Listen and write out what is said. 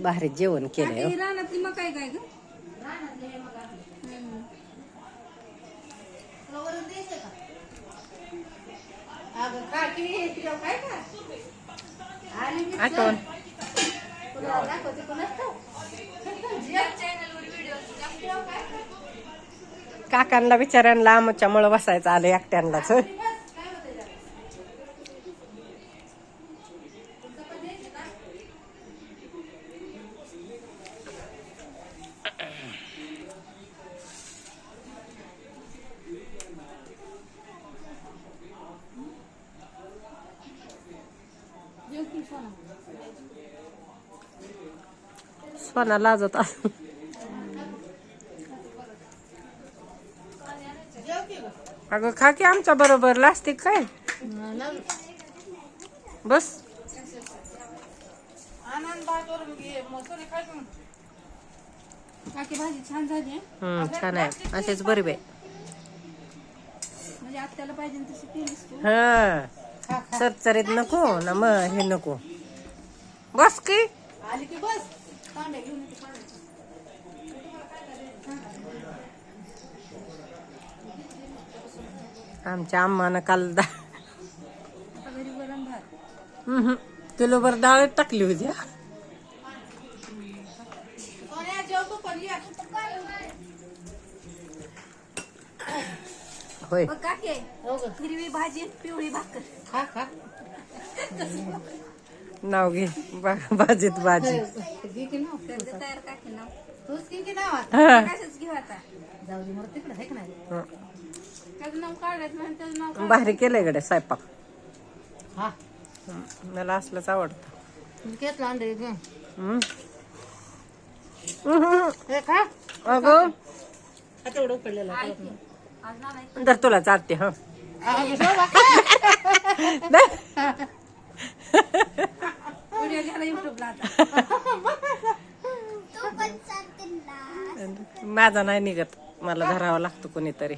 भारी जेवण केलंय हो. रानातली मग काय काय ग आठवण काकांना बिचाऱ्यांना आमच्यामुळं बसायचं आलं एकट्यांनाच. सोना लाजत असं. अगं खा की आमच्या बरोबर लास्टिक काय बस. काकी भाजी छान झाली छान आहे असेच बरी बाई. म्हणजे आत्याला पाहिजे तशी केलीस तू. हा चरचरीत नको ना मग हे नको. बस की आली की बस कांदे घेऊन येते पाण्याचं. आमच्या आम्मानं काल आता घरी वरण भात किलोभर डाळ टाकली होती. होय बघ काकी हिरवी भाजी पिवळी भाकर. खा खा नाव घे भाजीत भाजी. तयार काकी नाव तूच की नाव कशाच घेऊ आता. जाऊ दे मला तिकडे आहे का नाही त्याचं नाव काढायचं म्हणजे त्याचं नाव भारी केलंय गड्या स्वयंपाक. मला असलंच आवडतं. घेतलं अंडे अगं तेवढं उकडलेलं तर तुला चालते हा. व्हिडिओ घ्यायला युट्यूबला माझा नाही निघत मला धरावं लागतं कोणीतरी.